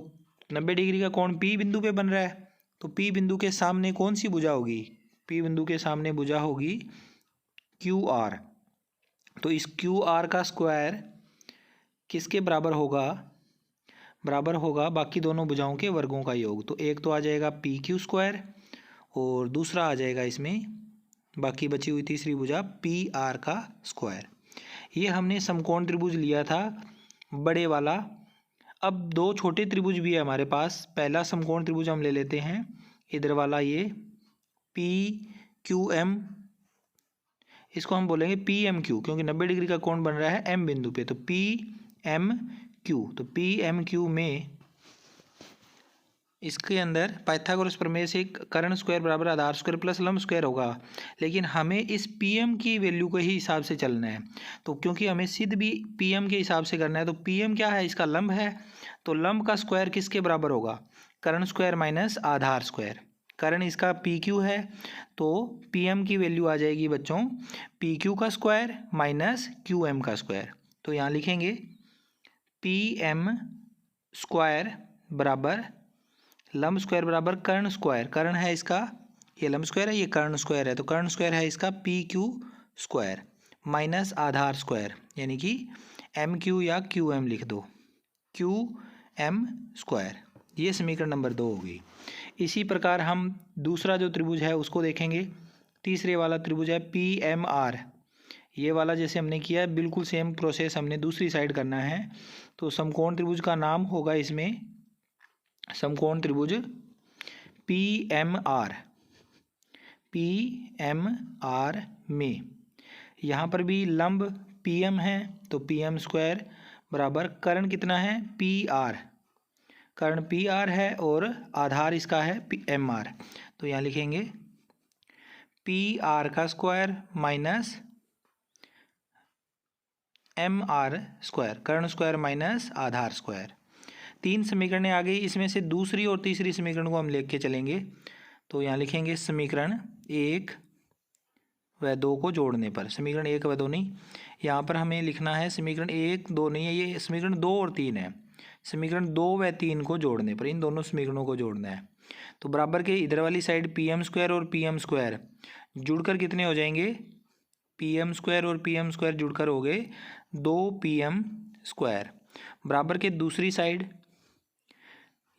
90 डिग्री का कोण पी बिंदु पे बन रहा है, तो पी बिंदु के सामने कौन सी भुजा होगी? पी बिंदु के सामने भुजा होगी क्यू आर। तो इस क्यू आर का स्क्वायर किसके बराबर होगा? बराबर होगा बाकी दोनों भुजाओं के वर्गों का योग। तो एक तो आ जाएगा पी क्यू स्क्वायर और दूसरा आ जाएगा इसमें बाकी बची हुई तीसरी भुजा पी आर का स्क्वायर। ये हमने समकोण त्रिभुज लिया था बड़े वाला। अब 2 छोटे त्रिभुज भी है हमारे पास। पहला समकोण त्रिभुज हम ले लेते हैं, इधर वाला ये पी क्यू एम, इसको हम बोलेंगे पी एम क्यू, क्योंकि 90 डिग्री का कोण बन रहा है एम बिंदु पे। तो पी एम क्यू, तो पी एम क्यू में इसके अंदर पाइथागोरस प्रमेय से कर्ण स्क्वायर बराबर आधार स्क्वायर प्लस लंब स्क्वायर होगा, लेकिन हमें इस पीएम की वैल्यू के ही हिसाब से चलना है। तो क्योंकि हमें सिद्ध भी पीएम के हिसाब से करना है, तो पीएम क्या है? इसका लंब है। तो लंब का स्क्वायर किसके बराबर होगा? कर्ण स्क्वायर माइनस आधार स्क्वायर। कर्ण इसका पी क्यू है, तो पीएम की वैल्यू आ जाएगी बच्चों पी क्यू का स्क्वायर माइनस क्यू एम का स्क्वायर। तो यहाँ लिखेंगे पी एम स्क्वायर बराबर लंब स्क्वायर बराबर कर्ण स्क्वायर। कर्ण है इसका, ये लंब स्क्वायर है, ये कर्ण स्क्वायर है, तो कर्ण स्क्वायर है इसका पी क्यू स्क्वायर माइनस आधार स्क्वायर, यानी कि एम क्यू या क्यू एम लिख दो, क्यू एम स्क्वायर। ये समीकरण नंबर 2 होगी। इसी प्रकार हम दूसरा जो त्रिभुज है उसको देखेंगे। तीसरे वाला त्रिभुज है पी एम आर। ये वाला जैसे हमने किया है बिल्कुल सेम प्रोसेस हमने दूसरी साइड करना है। तो समकोण त्रिभुज का नाम होगा इसमें समकोण त्रिभुज P M R. P M R में यहाँ पर भी लंब पी एम है, तो पी एम स्क्वायर बराबर कर्ण कितना है? P R. कर्ण पी आर है और आधार इसका है पी एम आर। तो यहाँ लिखेंगे पी आर का square minus M R square, कर्ण स्क्वायर माइनस आधार स्क्वायर। 3 समीकरणें आ गई। इसमें से दूसरी और तीसरी समीकरण को हम लिख के चलेंगे। तो यहाँ लिखेंगे समीकरण 1 व 2 को जोड़ने पर, समीकरण 1 व 2 नहीं, यहाँ पर हमें लिखना है समीकरण 1 2 नहीं है, ये समीकरण 2 और 3 है। समीकरण 2 व 3 को जोड़ने पर इन दोनों समीकरणों को जोड़ना है। तो बराबर के इधर वाली साइड पी एम स्क्वायर और पी एम स्क्वायर जुड़कर कितने हो जाएंगे? पी एम स्क्वायर और पी एम स्क्वायर जुड़कर हो गए 2 पी एम स्क्वायर। बराबर के दूसरी साइड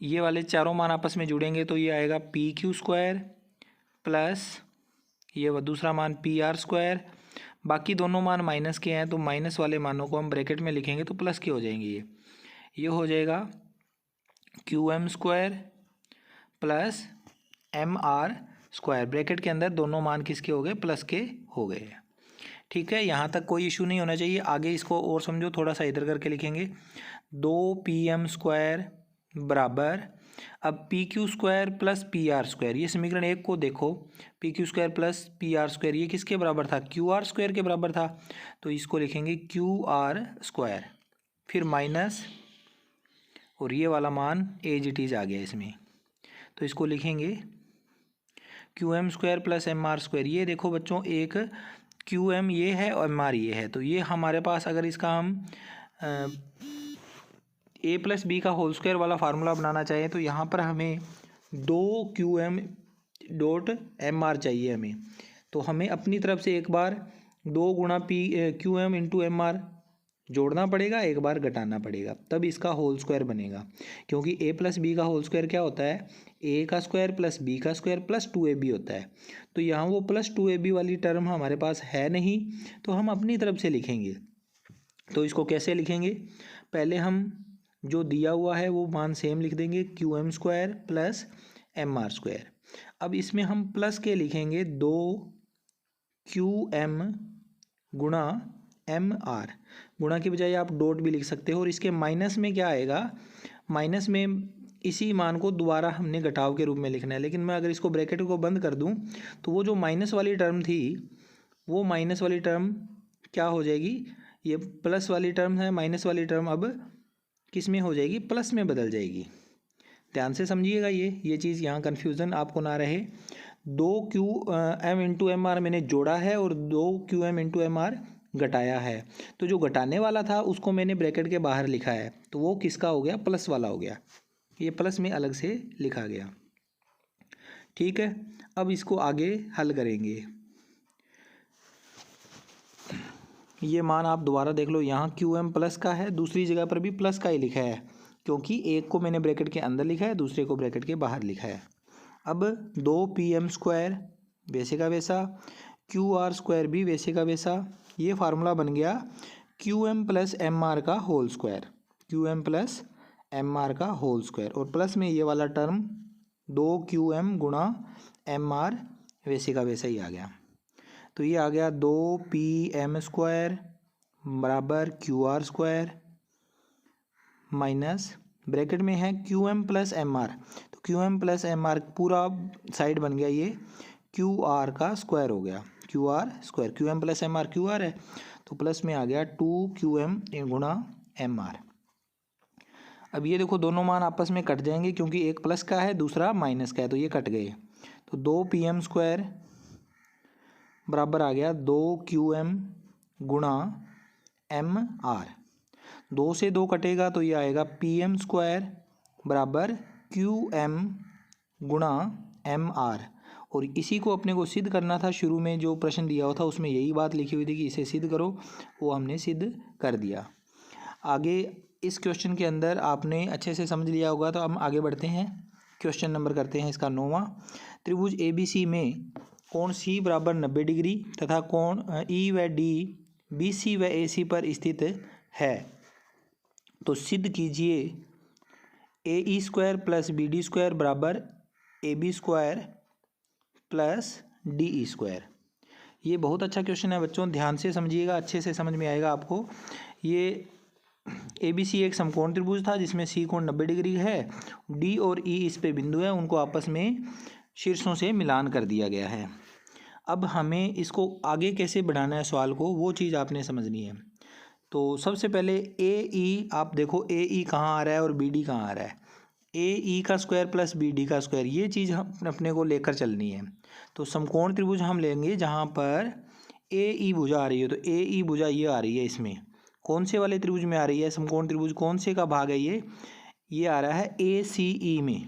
ये वाले चारों मान आपस में जुड़ेंगे तो ये आएगा पी क्यू स्क्वायर प्लस ये दूसरा मान पी आर स्क्वायर। बाकी दोनों मान माइनस के हैं, तो माइनस वाले मानों को हम ब्रैकेट में लिखेंगे तो प्लस के हो जाएंगे। ये हो जाएगा Q M square plus M R square. Bracket के अंदर दोनों मान किसके हो गए? प्लस के हो गए। ठीक है, यहाँ तक कोई इशू नहीं होना चाहिए। आगे इसको और समझो, थोड़ा सा इधर करके लिखेंगे 2 पी एम स्क्वायर बराबर अब P Q square plus P R square. ये समीकरण 1 को देखो, P Q square plus P R square ये किसके बराबर था? क्यू आर स्क्वायर के बराबर था। तो इसको लिखेंगे क्यू आर स्क्वायर, फिर माइनस और ये वाला मान एज इट इज़ आ गया इसमें, तो इसको लिखेंगे Q M square plus M R square. ये देखो बच्चों, एक क्यू एम ये है और एम आर ये है, तो ये हमारे पास अगर इसका हम ए प्लस बी का होल स्क्वायर वाला फार्मूला बनाना चाहें तो यहाँ पर हमें 2 Q M dot M R चाहिए हमें। तो हमें अपनी तरफ से एक बार 2 गुणा P Q M into M R जोड़ना पड़ेगा, एक बार घटाना पड़ेगा, तब इसका होल स्क्वायर बनेगा। क्योंकि ए प्लस बी का होल स्क्वायर क्या होता है, ए का स्क्वायर प्लस बी का स्क्वायर प्लस 2ab होता है। तो यहाँ वो प्लस 2ab वाली टर्म हमारे पास है नहीं, तो हम अपनी तरफ से लिखेंगे। तो इसको कैसे लिखेंगे, पहले हम जो दिया हुआ है वो मान सेम लिख देंगे, Q M square plus M R square. अब इसमें हम प्लस के लिखेंगे 2qm गुणा एम आर, गुणा की बजाय आप डॉट भी लिख सकते हो। और इसके माइनस में क्या आएगा, माइनस में इसी मान को दोबारा हमने घटाव के रूप में लिखना है। लेकिन मैं अगर इसको ब्रैकेट को बंद कर दूं तो वो जो माइनस वाली टर्म थी, वो माइनस वाली टर्म क्या हो जाएगी, ये प्लस वाली टर्म है, माइनस वाली टर्म अब किस में हो जाएगी, प्लस में बदल जाएगी। ध्यान से समझिएगा, ये चीज़ यहाँ कन्फ्यूज़न आपको ना रहे। 2qm इंटू एम आर मैंने जोड़ा है और 2qm इंटू एम आर घटाया है। तो जो घटाने वाला था उसको मैंने ब्रैकेट के बाहर लिखा है, तो वो किसका हो गया, प्लस वाला हो गया। ये प्लस में अलग से लिखा गया। ठीक है, अब इसको आगे हल करेंगे। ये मान आप दोबारा देख लो, यहाँ qm प्लस का है, दूसरी जगह पर भी प्लस का ही लिखा है, क्योंकि एक को मैंने ब्रैकेट के अंदर लिखा है, दूसरे को ब्रैकेट के बाहर लिखा है। अब 2pm स्क्वायर वैसे का वैसा, qr स्क्वायर भी वैसे का वैसा। ये फार्मूला बन गया qm प्लस एम आर का whole square, qm plus M R का होल स्क्वायर, और प्लस में ये वाला टर्म 2qm गुणा एम आर वैसे का वैसा ही आ गया। तो ये आ गया 2pm स्क्वायर बराबर qr स्क्वायर माइनस ब्रैकेट में है qm प्लस एम आर, तो qm प्लस एम आर पूरा साइड बन गया, ये qr का स्क्वायर हो गया, qr square, qm plus M R qr है, तो प्लस में आ गया 2qm गुणा एम आर। अब ये देखो दोनों मान आपस में कट जाएंगे, क्योंकि एक प्लस का है दूसरा माइनस का है, तो ये कट गए। तो 2pm स्क्वायर बराबर आ गया 2qm गुणा एम आर। 2 से 2 कटेगा तो ये आएगा pm स्क्वायर बराबर qm गुणा एम आर। और इसी को अपने को सिद्ध करना था, शुरू में जो प्रश्न दिया हुआ था उसमें यही बात लिखी हुई थी कि इसे सिद्ध करो, वो हमने सिद्ध कर दिया। आगे इस क्वेश्चन के अंदर आपने अच्छे से समझ लिया होगा, तो हम आगे बढ़ते हैं। क्वेश्चन नंबर करते हैं इसका 9वां। त्रिभुज ABC में कोण C बराबर 90 डिग्री तथा कोण E व D BC व AC पर स्थित है, तो सिद्ध कीजिए AE square plus BD square बराबर AB square plus DE square. ये बहुत अच्छा क्वेश्चन है बच्चों, ध्यान से समझिएगा, अच्छे से समझ में आएगा आपको। ये ABC एक समकोण त्रिभुज था जिसमें C कोण 90 डिग्री है, D और E इस पे बिंदु है, उनको आपस में शीर्षों से मिलान कर दिया गया है। अब हमें इसको आगे कैसे बढ़ाना है सवाल को, वो चीज़ आपने समझनी है। तो सबसे पहले AE, आप देखो AE कहाँ आ रहा है और BD कहाँ आ रहा है। AE का स्क्वायर प्लस BD का स्क्वायर, ये चीज़ हम अपने को लेकर चलनी है। तो समकोण त्रिभुज हम लेंगे जहाँ पर AE भुजा आ रही है, तो AE भुजा ये आ रही है, इसमें कौन से वाले त्रिभुज में आ रही है, समकोण त्रिभुज कौन से का भाग है ये आ रहा है ACE में।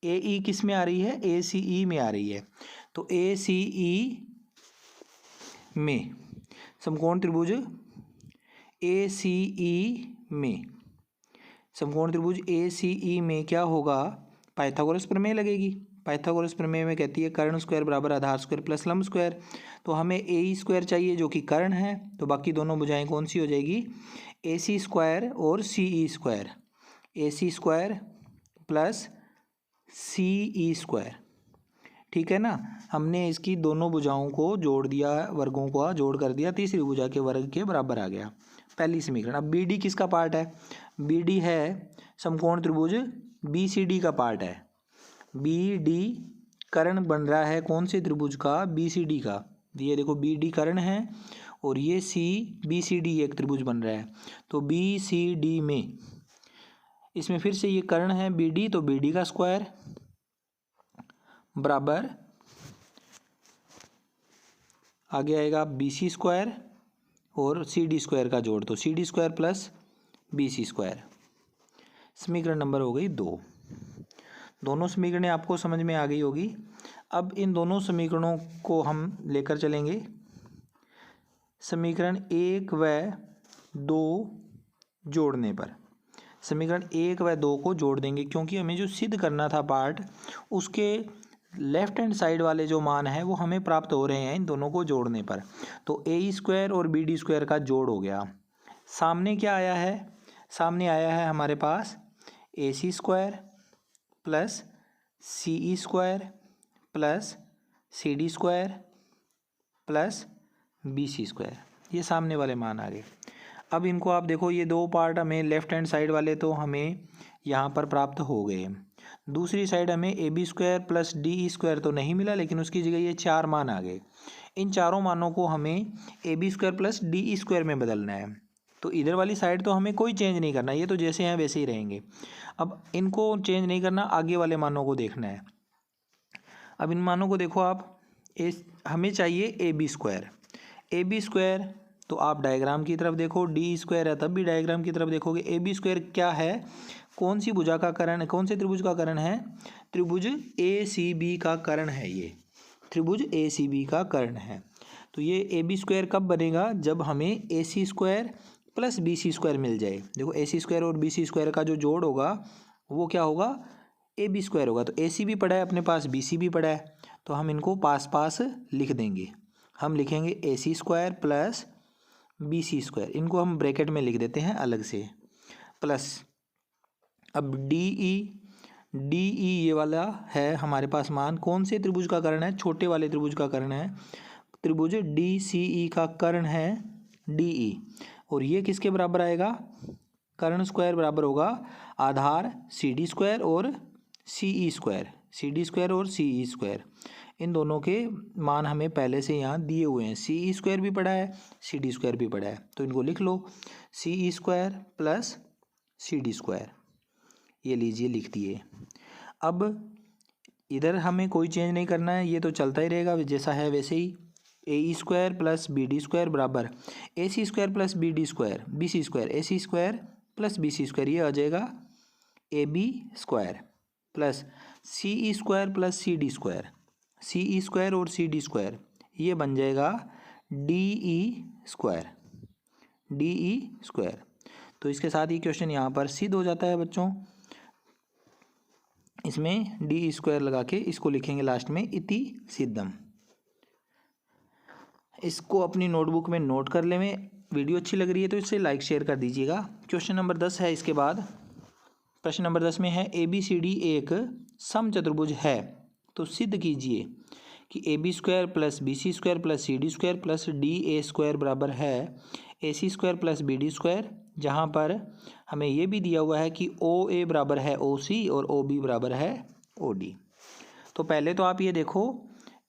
AE किस में आ रही है, ACE में आ रही है। तो ACE में समकोण त्रिभुज ACE में, समकोण त्रिभुज ACE में क्या होगा, पाइथागोरस प्रमेय लगेगी। पाइथागोरस प्रमेय में कहती है कर्ण स्क्वायर बराबर आधार स्क्वायर प्लस लंब स्क्वायर। तो हमें AE स्क्वायर चाहिए जो कि कर्ण है, तो बाकी दोनों भुजाएं कौन सी हो जाएगी, AC स्क्वायर और CE square, AC square plus CE square. ठीक है ना, हमने इसकी दोनों भुजाओं को जोड़ दिया, वर्गों को जोड़ कर दिया, तीसरी भुजा के वर्ग के बराबर आ गया पहली समीकरण। अब BD किसका पार्ट है, BD है समकोण त्रिभुज BCD का पार्ट है। BD कर्ण बन रहा है कौन से त्रिभुज का, BCD का। ये देखो BD कर्ण है और ये BCD एक त्रिभुज बन रहा है। तो BCD में इसमें फिर से ये कर्ण है BD, तो BD का स्क्वायर बराबर आगे आएगा BC स्क्वायर और CD स्क्वायर का जोड़, तो CD square plus BC square. समीकरण नंबर हो गई 2। दोनों समीकरणें आपको समझ में आ गई होगी। अब इन दोनों समीकरणों को हम लेकर चलेंगे। समीकरण 1 व दो जोड़ने पर, समीकरण 1 व 2 को जोड़ देंगे, क्योंकि हमें जो सिद्ध करना था पार्ट, उसके लेफ्ट हैंड साइड वाले जो मान है वो हमें प्राप्त हो रहे हैं इन दोनों को जोड़ने पर। तो ए स्क्वायर और बी डी स्क्वायर का जोड़ हो गया। सामने क्या आया है? सामने आया है हमारे पास A C square plus C E square plus C D square plus B C square, ये सामने वाले मान आ गए। अब इनको आप देखो, ये दो पार्ट हमें लेफ्ट हैंड साइड वाले तो हमें यहाँ पर प्राप्त हो गए। दूसरी साइड हमें A B square plus D E square तो नहीं मिला, लेकिन उसकी जगह ये 4 मान आ गए। इन चारों मानों को हमें A B square plus D E square में बदलना है। तो इधर वाली साइड तो हमें कोई चेंज नहीं करना, ये तो जैसे हैं वैसे ही रहेंगे। अब इनको चेंज नहीं करना, आगे वाले मानों को देखना है। अब इन मानों को देखो आप, हमें चाहिए A B square. A B square तो आप डायग्राम की तरफ देखो, डी स्क्वायर है तब भी डायग्राम की तरफ देखोगे। ए बी स्क्वायर क्या है? कौन सी भुजा का करण है? कौन से त्रिभुज का करण है? त्रिभुज ए सी बी का करण है। ये त्रिभुज ए सी बी का करण है। तो ये ए बी स्क्वायर कब बनेगा? जब हमें A C square plus B C square मिल जाए। देखो ए सी स्क्वायर और बी सी स्क्वायर का जो जोड़ होगा वो क्या होगा? ए बी स्क्वायर होगा। तो ए सी भी पड़ा है अपने पास, बी सी भी पड़ा है, तो हम इनको पास पास लिख देंगे। हम लिखेंगे A C square plus B C square, इनको हम ब्रैकेट में लिख देते हैं अलग से, प्लस अब डी ई ये वाला है हमारे पास मान। कौन से त्रिभुज का कर्ण है? छोटे वाले त्रिभुज का कर्ण है। त्रिभुज डी सी ई का कर्ण है डी ई, और ये किसके बराबर आएगा? कर्ण स्क्वायर बराबर होगा आधार सी डी स्क्वायर और सी E square. C D square और सी ई स्क्वायर, इन दोनों के मान हमें पहले से यहाँ दिए हुए हैं। सी ई स्क्वायर भी पड़ा है, सी डी स्क्वायर भी पड़ा है, तो इनको लिख लो, C E square plus C D square, ये लीजिए लिख दिए। अब इधर हमें कोई चेंज नहीं करना है, ये तो चलता ही रहेगा जैसा है वैसे ही। A E square plus B D square बराबर A C square plus B D square, B C square, A C square plus B C square, ये आ जाएगा A B square plus C E square plus C D square, C E square और C D square, ये बन जाएगा D E square, D E square. तो इसके साथ ही क्वेश्चन यहाँ पर सिद्ध हो जाता है बच्चों। इसमें डी स्क्वायर लगा के इसको लिखेंगे लास्ट में इति सिद्धम। इसको अपनी नोटबुक में नोट कर लें। वीडियो अच्छी लग रही है तो इसे लाइक शेयर कर दीजिएगा। क्वेश्चन नंबर 10 है। इसके बाद प्रश्न नंबर 10 में है ए बी सी डी एक समचतुर्भुज है, तो सिद्ध कीजिए कि A B square plus B C square plus C D square plus D A square बराबर है A C square plus B D square, जहाँ पर हमें ये भी दिया हुआ है कि ओ ए बराबर है ओ सी और ओ बी बराबर है ओ डी। तो पहले तो आप ये देखो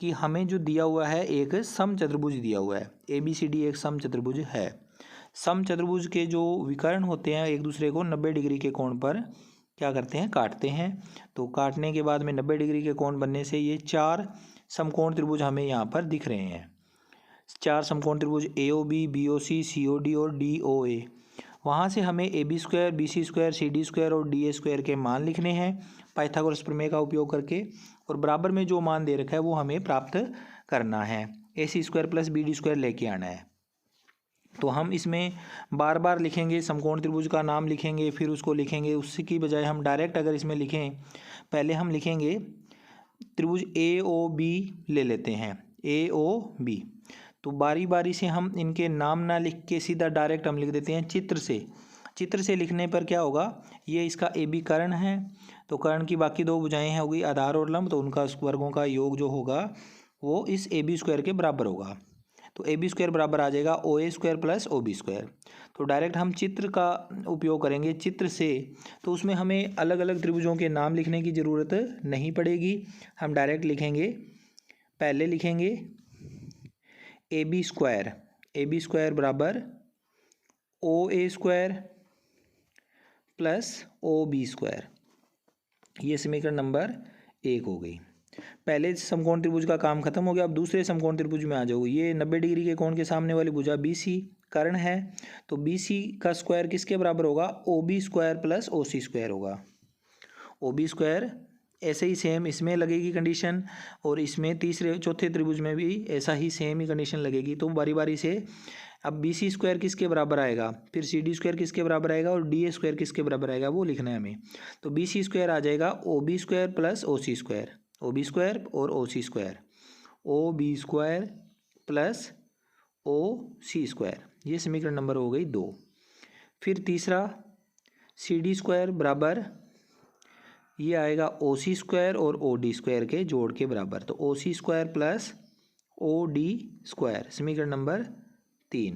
कि हमें जो दिया हुआ है एक समचतुर्भुज दिया हुआ है, ए बी सी डी एक समचतुर्भुज है। समचतुर्भुज के जो विकर्ण होते हैं एक दूसरे को 90 डिग्री के कोण पर क्या करते हैं? काटते हैं। तो काटने के बाद में 90 डिग्री के कोण बनने से ये 4 समकोण त्रिभुज हमें यहाँ पर दिख रहे हैं। 4 समकोण त्रिभुज A O B, B O C, C O D और डी ओ ए। वहाँ से हमें A B square, B C square, C D square और डी ए स्क्वायर के मान लिखने हैं पाइथागोरस प्रमेय का उपयोग करके, और बराबर में जो मान दे रखा है वो हमें प्राप्त करना है। A C square plus B D square लेके आना है। तो हम इसमें बार बार लिखेंगे, समकोण त्रिभुज का नाम लिखेंगे फिर उसको लिखेंगे। उसकी बजाय हम डायरेक्ट अगर इसमें लिखें, पहले हम लिखेंगे त्रिभुज ए ओ बी ले लेते हैं, ए ओ बी। तो बारी बारी से हम इनके नाम ना लिख के सीधा डायरेक्ट हम लिख देते हैं चित्र से। चित्र से लिखने पर क्या होगा? ये इसका ए बी कर्ण है, तो कर्ण की बाकी दो भुजाएं होगी आधार और लंब, तो उनका वर्गों का योग जो होगा वो इस ए बी स्क्वायर के बराबर होगा। तो ए बी स्क्वायर बराबर आ जाएगा O A square plus O B square. तो डायरेक्ट हम चित्र का उपयोग करेंगे चित्र से, तो उसमें हमें अलग अलग त्रिभुजों के नाम लिखने की ज़रूरत नहीं पड़ेगी। हम डायरेक्ट लिखेंगे, पहले लिखेंगे ए बी स्क्वायर बराबर O A square plus O B square, ये समीकरण नंबर 1 हो गई। पहले समकोण त्रिभुज का काम खत्म हो गया। अब दूसरे समकोण त्रिभुज में आ जाओ। ये 90 डिग्री के कोण के सामने वाली भुजा बी सी कर्ण है, तो बी सी का स्क्वायर किसके बराबर होगा? O B square plus O C square होगा। ओ बी स्क्वायर ऐसे ही सेम इसमें लगेगी कंडीशन, और इसमें तीसरे चौथे त्रिभुज में भी ऐसा ही सेम ही कंडीशन लगेगी। तो बारी बारी से अब बी सी स्क्वायर किसके बराबर आएगा, फिर सी डी स्क्वायर किसके बराबर आएगा, और डी ए स्क्वायर किसके बराबर आएगा वो लिखना है हमें। तो बी सी स्क्वायर आ जाएगा O B square plus O C square, O B square और O C square, O B square plus O C square, ये समीकरण नंबर हो गई 2। फिर तीसरा सी डी स्क्वायर बराबर ये आएगा ओ सी स्क्वायर और ओ डी स्क्वायर के जोड़ के बराबर, तो O C square plus O D square, समीकरण नंबर 3,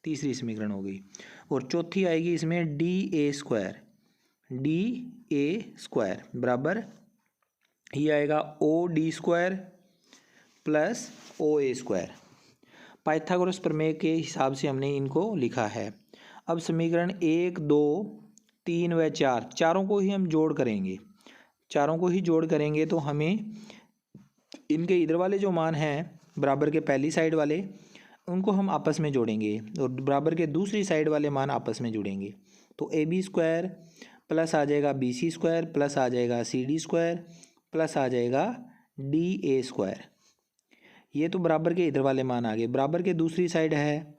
तीसरी समीकरण हो गई। और चौथी आएगी इसमें D A square, D A square बराबर ये आएगा O D square plus O A square. Pythagoras प्रमेय के हिसाब से हमने इनको लिखा है। अब समीकरण 1, 2, 3 व 4 चारों को ही हम जोड़ करेंगे, चारों को ही जोड़ करेंगे तो हमें इनके इधर वाले जो मान हैं बराबर के पहली साइड वाले उनको हम आपस में जोड़ेंगे, और बराबर के दूसरी साइड वाले मान आपस में जुड़ेंगे। तो ए बी स्क्वायर प्लस आ जाएगा बी सी स्क्वायर प्लस आ जाएगा सी डी स्क्वायर प्लस आ जाएगा डी ए स्क्वायर। ये तो बराबर के इधर वाले मान आ गए। बराबर के दूसरी साइड है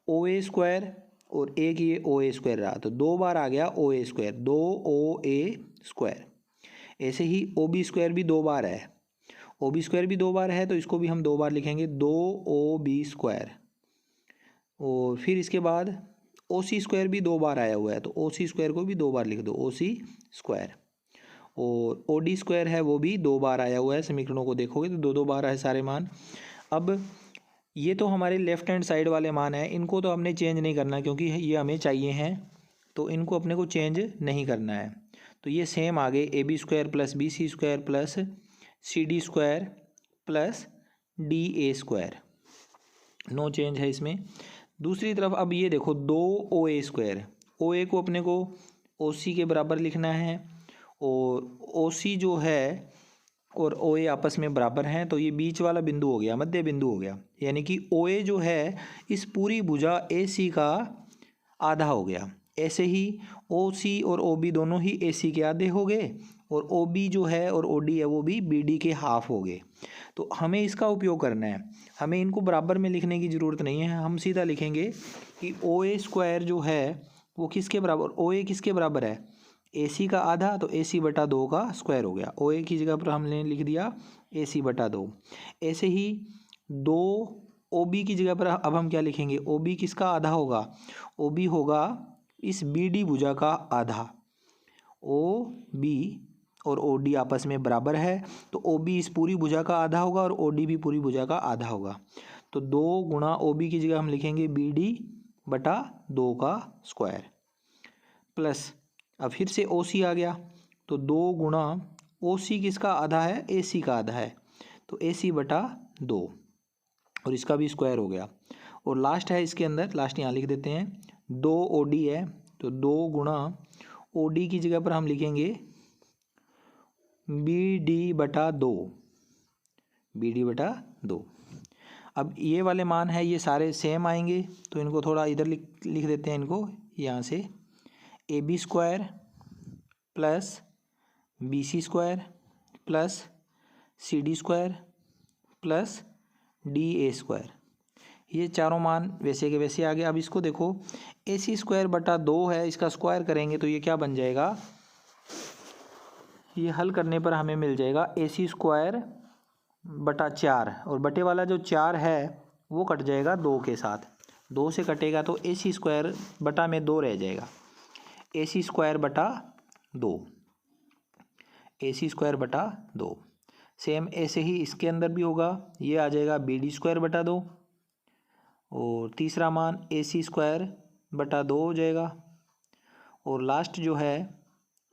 ओ ए स्क्वायर और एक ये ओ ए स्क्वायर रहा, तो 2 बार आ गया ओ A square, 2 O A square. ऐसे ही ओ बी स्क्वायर भी 2 बार है, ओ बी स्क्वायर भी 2 बार है, तो इसको भी हम 2 बार लिखेंगे, 2 ओ बी स्क्वायर। और फिर इसके बाद ओ सी स्क्वायर भी 2 बार आया हुआ है, तो ओ सी स्क्वायर को भी 2 बार लिख दो, ओ सी स्क्वायर। और ओ डी स्क्वायर है वो भी 2 बार आया हुआ है, समीकरणों को देखोगे तो 2 बार है सारे मान। अब ये तो हमारे लेफ्ट हैंड साइड वाले मान हैं, इनको तो हमने चेंज नहीं करना क्योंकि ये हमें चाहिए हैं, तो इनको अपने को चेंज नहीं करना है। तो ये सेम आ गए A B square plus B C square plus C D square plus D A square, no change है इसमें। दूसरी तरफ अब ये देखो 2 ओ ए स्क्वायर, ओ ए को अपने को ओ सी के बराबर लिखना है, और ओ सी जो है और ओ ए आपस में बराबर हैं, तो ये बीच वाला बिंदु हो गया, मध्य बिंदु हो गया, यानी कि ओ ए जो है इस पूरी भुजा ए सी का आधा हो गया। ऐसे ही ओ सी और ओ बी दोनों ही ए सी के आधे हो गए, और ओ बी जो है और ओ डी है वो भी बी डी के हाफ हो गए। तो हमें इसका उपयोग करना है, हमें इनको बराबर में लिखने की ज़रूरत नहीं है, हम सीधा लिखेंगे कि ओ ए स्क्वायर जो है वो किसके बराबर, ओ ए किसके बराबर है, ए सी का आधा, तो ए सी बटा 2 का स्क्वायर हो गया। ओ ए की जगह पर हमने लिख दिया ए सी बटा 2। ऐसे ही 2 ओ बी की जगह पर अब हम क्या लिखेंगे, ओ बी किसका आधा होगा, ओ बी होगा इस बी डी भुजा का आधा। ओ बी और ओ डी आपस में बराबर है, तो ओ बी इस पूरी भुजा का आधा होगा और ओ डी भी पूरी भुजा का आधा होगा। तो 2 गुणा ओ बी की जगह हम लिखेंगे बी डी बटा 2 का स्क्वायर, प्लस अब फिर से ओ सी आ गया, तो 2 गुणा ओ सी किसका आधा है, ए सी का आधा है, तो ए सी बटा 2, और इसका भी स्क्वायर हो गया। और लास्ट है इसके अंदर, लास्ट यहाँ लिख देते हैं, 2 ओ डी है, तो 2 गुणा ओ डी की जगह पर हम लिखेंगे बी डी बटा 2, बी डी बटा 2। अब ये वाले मान है ये सारे सेम आएंगे, तो इनको थोड़ा इधर लिख देते हैं, इनको यहाँ से A B square plus B C square plus C D square plus D A square, ये चारों मान वैसे के वैसे आ गए। अब इसको देखो ए सी स्क्वायर बटा 2 है, इसका स्क्वायर करेंगे तो ये क्या बन जाएगा, ये हल करने पर हमें मिल जाएगा ए सी स्क्वायर बटा 4, और बटे वाला जो 4 है वो कट जाएगा 2 के साथ, 2 से कटेगा तो ए सी स्क्वायर बटा में 2 रह जाएगा, ए सी स्क्वायर बटा 2, ए सी स्क्वायर बटा 2। सेम ऐसे ही इसके अंदर भी होगा, ये आ जाएगा बी डी स्क्वायर बटा 2, और तीसरा मान ए सी स्क्वायर बटा 2 हो जाएगा, और लास्ट जो है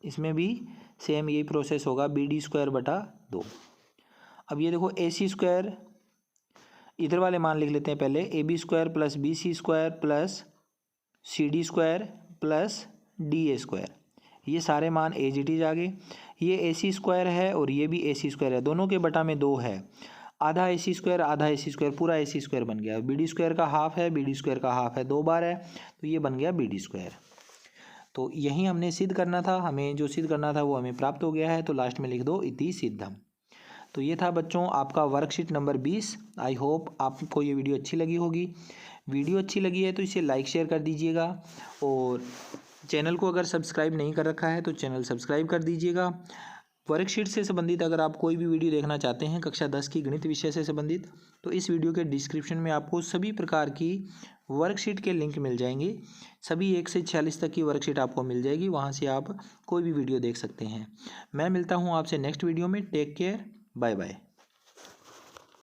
इसमें भी सेम यही प्रोसेस होगा, बी डी स्क्वायर बटा 2। अब ये देखो ए सी स्क्वायर, इधर वाले मान लिख लेते हैं पहले, A B square plus B C square plus C D square plus D A square, ये सारे मान ए जी टी आ गए। ये ए सी स्क्वायर है और ये भी ए सी स्क्वायर है, दोनों के बटा में 2 है, आधा ए सी स्क्वायर आधा ए सी स्क्वायर, पूरा ए सी स्क्वायर बन गया। बी डी स्क्वायर का हाफ है, बी डी स्क्वायर का हाफ है, 2 बार है, तो ये बन गया बी डी स्क्वायर। तो यही हमने सिद्ध करना था, हमें जो सिद्ध करना था वो हमें प्राप्त हो गया है। तो लास्ट में लिख दो इति सिद्धम। तो ये था बच्चों आपका वर्कशीट नंबर 20। आई होप आपको ये वीडियो अच्छी लगी होगी। वीडियो अच्छी लगी है तो इसे लाइक शेयर कर दीजिएगा, और चैनल को अगर सब्सक्राइब नहीं कर रखा है तो चैनल सब्सक्राइब कर दीजिएगा। वर्कशीट से संबंधित अगर आप कोई भी वीडियो देखना चाहते हैं कक्षा 10 की गणित विषय से संबंधित, तो इस वीडियो के डिस्क्रिप्शन में आपको सभी प्रकार की वर्कशीट के लिंक मिल जाएंगे। सभी 1 से 46 तक की वर्कशीट आपको मिल जाएगी, वहाँ से आप कोई भी वीडियो देख सकते हैं। मैं मिलता हूँ आपसे नेक्स्ट वीडियो में। Take care, bye bye.